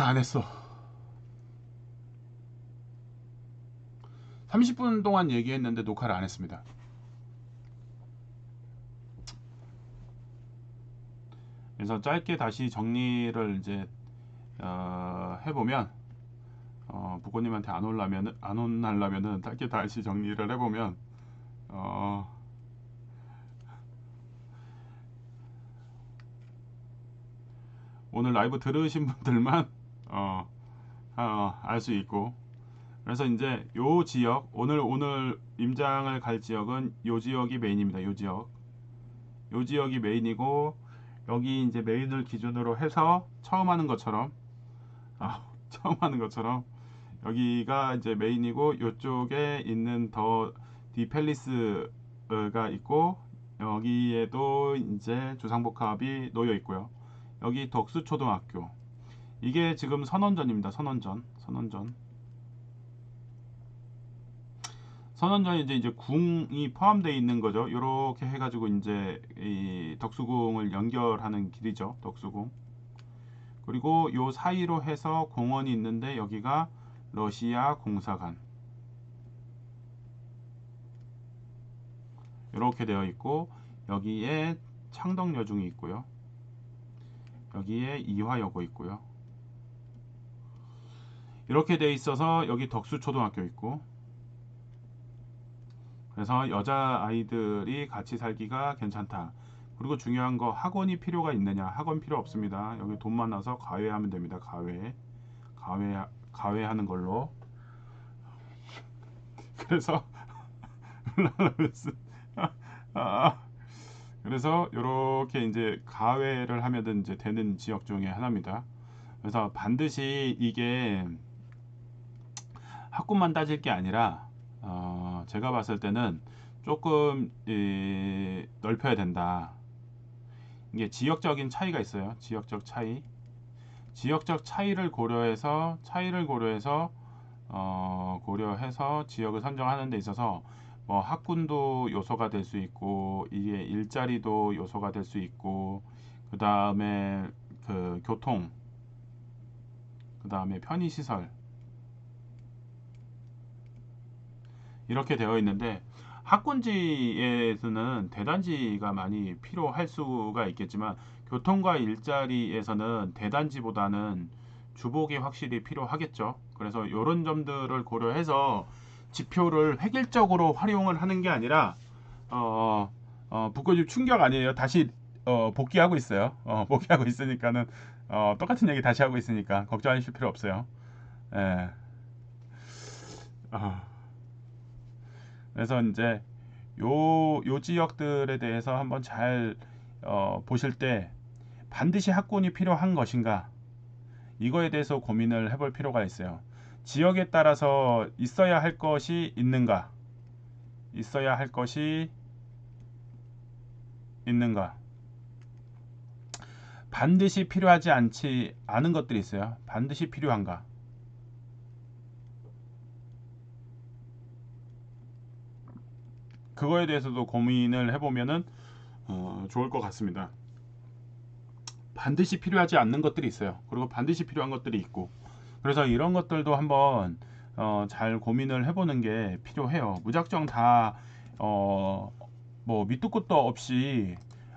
안 했어. 30분 동안 얘기했는데 녹화를 안 했습니다. 그래서 짧게 다시 정리를 이제 해보면 부모님한테 안 혼나려면은 짧게 다시 정리를 해보면 어, 오늘 라이브 들으신 분들만 알 수 있고, 그래서 이제 요 지역 오늘 임장을 갈 지역은 요 지역이 메인입니다. 요 지역이 메인이고, 여기 이제 메인을 기준으로 해서 처음 하는 것처럼 처음 하는 것처럼 여기가 이제 메인이고, 요쪽에 있는 더 디펠리스가 있고, 여기에도 이제 주상복합이 놓여 있고요. 여기 덕수초등학교, 이게 지금 선원전입니다. 선원전이 이제 궁이 포함되어 있는 거죠. 이렇게 해가지고 이제 이 덕수궁을 연결하는 길이죠. 덕수궁. 그리고 요 사이로 해서 공원이 있는데, 여기가 러시아 공사관 이렇게 되어 있고, 여기에 창덕여중이 있고요. 여기에 이화여고 있고요. 이렇게 되어 있어서 여기 덕수초등학교 있고, 그래서 여자 아이들이 같이 살기가 괜찮다. 그리고 중요한 거, 학원이 필요가 있느냐? 학원 필요 없습니다. 여기 돈 많아서 가외하면 됩니다. 가외하는 걸로. 그래서 아, 그래서 이렇게 이제 가외를 하면 이제 되는 지역 중에 하나입니다. 그래서 반드시 이게 학군만 따질 게 아니라 제가 봤을 때는 조금 넓혀야 된다. 이게 지역적인 차이가 있어요. 지역적 차이를 고려해서 지역을 선정하는 데 있어서 뭐 학군도 요소가 될 수 있고, 이게 일자리도 요소가 될 수 있고, 그 다음에 그 교통, 그 다음에 편의시설, 이렇게 되어 있는데, 학군지에서는 대단지가 많이 필요할 수가 있겠지만, 교통과 일자리에서는 대단지보다는 주복이 확실히 필요하겠죠. 그래서 이런 점들을 고려해서 지표를 획일적으로 활용을 하는 게 아니라, 북구집 충격 아니에요. 다시 복귀하고 있어요. 복귀하고 있으니까는 똑같은 얘기 다시 하고 있으니까 걱정하실 필요 없어요. 예. 어, 그래서 이제 요 지역들에 대해서 한번 잘 보실 때, 반드시 학군이 필요한 것인가, 이거에 대해서 고민을 해볼 필요가 있어요. 지역에 따라서 있어야 할 것이 있는가, 반드시 필요하지 않은 것들이 있어요. 반드시 필요한가. 그거에 대해서도 고민을 해보면은 좋을 것 같습니다. 반드시 필요하지 않는 것들이 있어요. 그리고 반드시 필요한 것들이 있고, 그래서 이런 것들도 한번 잘 고민을 해보는 게 필요해요. 무작정 다 뭐 밑도 끝도 없이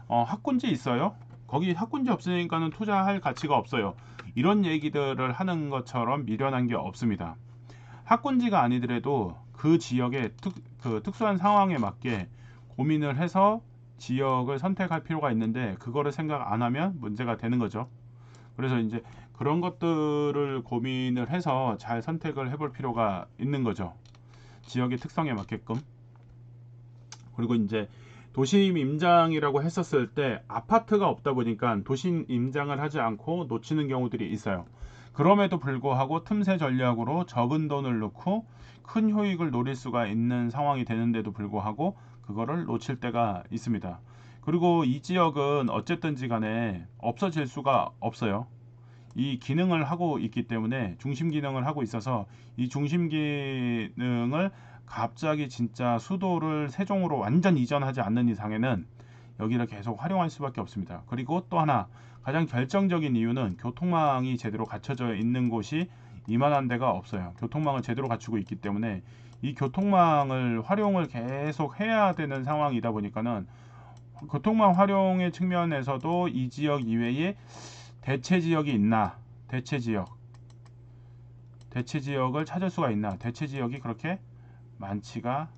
학군지 있어요? 거기 학군지 없으니까는 투자할 가치가 없어요. 이런 얘기들을 하는 것처럼 미련한 게 없습니다. 학군지가 아니더라도 그 지역의 그 특수한 상황에 맞게 고민을 해서 지역을 선택할 필요가 있는데, 그거를 생각 안 하면 문제가 되는 거죠. 그래서 이제 그런 것들을 고민을 해서 잘 선택을 해볼 필요가 있는 거죠. 지역의 특성에 맞게끔. 그리고 이제 도심 임장이라고 했었을 때 아파트가 없다 보니까 도심 임장을 하지 않고 놓치는 경우들이 있어요. 그럼에도 불구하고 틈새 전략으로 적은 돈을 넣고 큰 효익을 노릴 수가 있는 상황이 되는데도 불구하고 그거를 놓칠 때가 있습니다. 그리고 이 지역은 어쨌든지 간에 없어질 수가 없어요. 이 기능을 하고 있기 때문에, 중심 기능을 하고 있어서, 이 중심 기능을 갑자기 진짜 수도를 세종으로 완전 이전하지 않는 이상에는 여기를 계속 활용할 수밖에 없습니다. 그리고 또 하나, 가장 결정적인 이유는 교통망이 제대로 갖춰져 있는 곳이 이만한 데가 없어요. 교통망을 제대로 갖추고 있기 때문에 이 교통망을 활용을 계속 해야 되는 상황이다 보니까는 교통망 활용의 측면에서도 이 지역 이외에 대체 지역이 있나, 대체 지역을 찾을 수가 있나, 대체 지역이 그렇게 많지가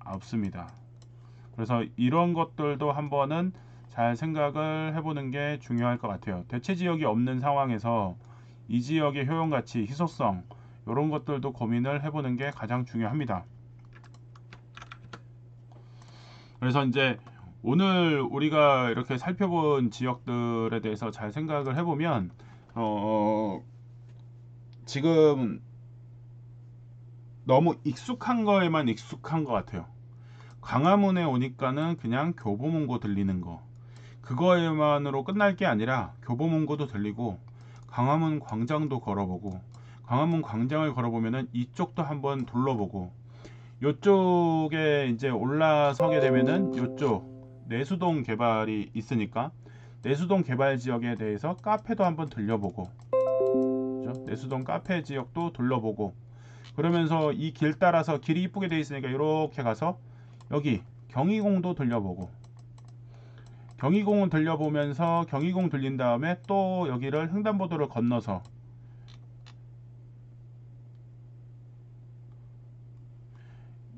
없습니다. 그래서 이런 것들도 한번은 잘 생각을 해보는 게 중요할 것 같아요. 대체 지역이 없는 상황에서 이 지역의 효용가치, 희소성 이런 것들도 고민을 해보는 게 가장 중요합니다. 그래서 이제 오늘 우리가 이렇게 살펴본 지역들에 대해서 잘 생각을 해보면 지금 너무 익숙한 거에만 익숙한 것 같아요. 광화문에 오니까는 그냥 교보문고 들리는 거 그거에만으로 끝날 게 아니라 교보문고도 들리고 광화문 광장도 걸어보고 광화문 광장을 걸어보면은 이쪽도 한번 둘러보고 요쪽에 이제 올라서게 되면은 요쪽 내수동 개발이 있으니까 내수동 개발 지역에 대해서 카페도 한번 들려보고 그죠? 내수동 카페 지역도 둘러보고 그러면서 이 길 따라서 길이 이쁘게 돼 있으니까 이렇게 가서 여기 경희공도 들려보고 경희공을 들려보면서 경희공 들린 다음에 또 여기를 횡단보도를 건너서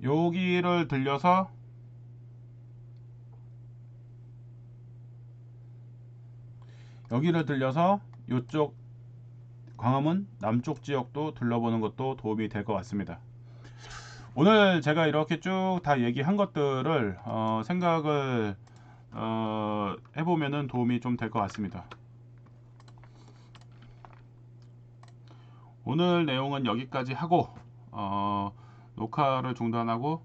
여기를 들려서 요쪽 광화문 남쪽 지역도 둘러보는 것도 도움이 될 것 같습니다. 오늘 제가 이렇게 쭉 다 얘기한 것들을 생각을 해보면은 도움이 좀 될 것 같습니다. 오늘 내용은 여기까지 하고 녹화를 중단하고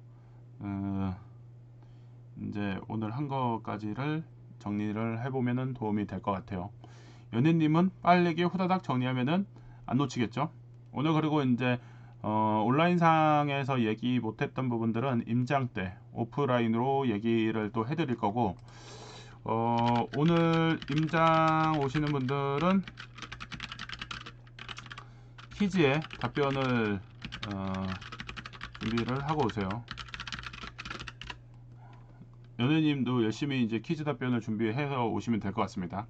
이제 오늘 한 것까지를 정리를 해보면은 도움이 될 것 같아요. 연예님은 빠르게 후다닥 정리하면은 안 놓치겠죠. 오늘 그리고 이제 온라인상에서 얘기 못했던 부분들은 임장 때 오프라인으로 얘기를 또 해드릴 거고 오늘 임장 오시는 분들은 퀴즈에 답변을 준비를 하고 오세요. 연예님도 열심히 이제 퀴즈 답변을 준비해서 오시면 될 것 같습니다.